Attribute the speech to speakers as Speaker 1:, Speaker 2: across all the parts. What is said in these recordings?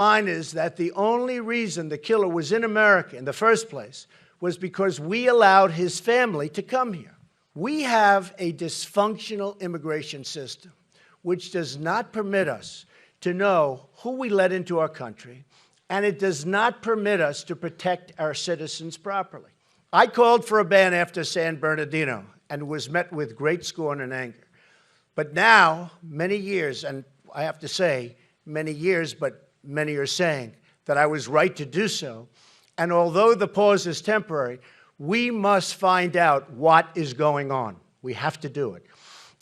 Speaker 1: Line is that the only reason the killer was in America in the first place was because we allowed his family to come here. We have a dysfunctional immigration system which does not permit us to know who we let into our country, and it does not permit us to protect our citizens properly. I called for a ban after San Bernardino and was met with great scorn and anger. But now, many years, and I have to say many years, but many are saying that I was right to do so. And although the pause is temporary, we must find out what is going on. We have to do it.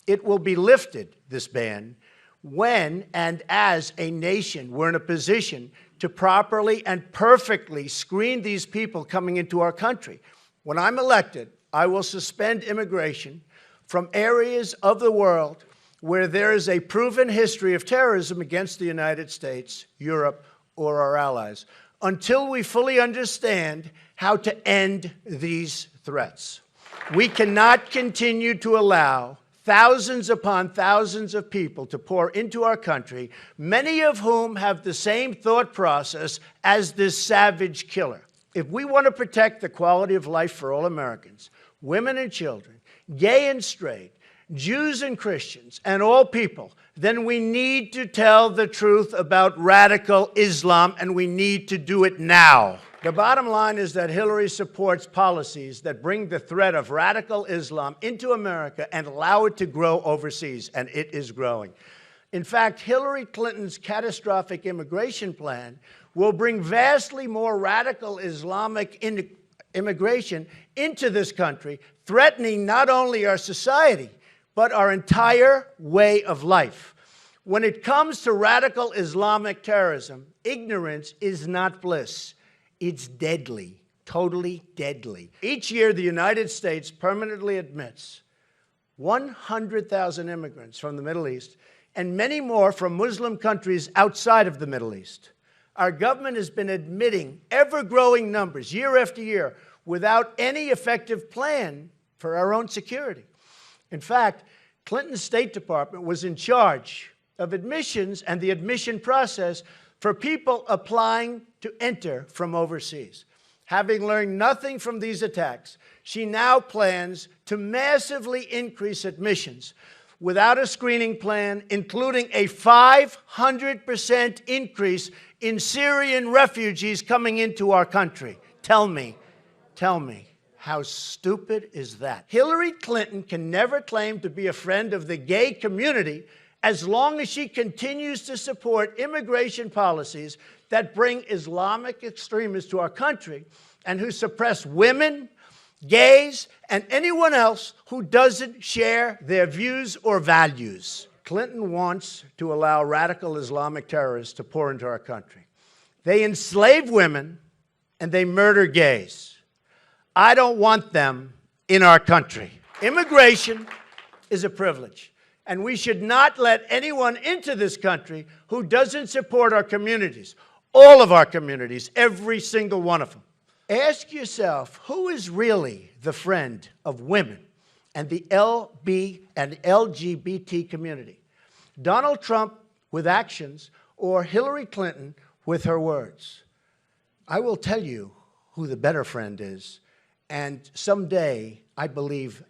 Speaker 1: It will be lifted, this ban, when and as a nation we're in a position to properly and perfectly screen these people coming into our country. When I'm elected, I will suspend immigration from areas of the world where there is a proven history of terrorism against the United States, Europe, or our allies, until we fully understand how to end these threats. We cannot continue to allow thousands upon thousands of people to pour into our country, many of whom have the same thought process as this savage killer. If we want to protect the quality of life for all Americans, women and children, gay and straight, Jews and Christians, and all people, then we need to tell the truth about radical Islam, and we need to do it now. The bottom line is that Hillary supports policies that bring the threat of radical Islam into America and allow it to grow overseas, and it is growing. In fact, Hillary Clinton's catastrophic immigration plan will bring vastly more radical Islamic immigration into this country, threatening not only our society, but our entire way of life. When it comes to radical Islamic terrorism, ignorance is not bliss. It's deadly, totally deadly. Each year, the United States permanently admits 100,000 immigrants from the Middle East and many more from Muslim countries outside of the Middle East. Our government has been admitting ever-growing numbers year after year without any effective plan for our own security. In fact, Clinton's State Department was in charge of admissions and the admission process for people applying to enter from overseas. Having learned nothing from these attacks, she now plans to massively increase admissions without a screening plan, including a 500% increase in Syrian refugees coming into our country. Tell me, how stupid is that? Hillary Clinton can never claim to be a friend of the gay community as long as she continues to support immigration policies that bring Islamic extremists to our country and who suppress women, gays, and anyone else who doesn't share their views or values. Clinton wants to allow radical Islamic terrorists to pour into our country. They enslave women and they murder gays. I don't want them in our country. Immigration is a privilege, and we should not let anyone into this country who doesn't support our communities, all of our communities, every single one of them. Ask yourself, who is really the friend of women and the LB and LGBT community? Donald Trump with actions or Hillary Clinton with her words? I will tell you who the better friend is. And someday, I believe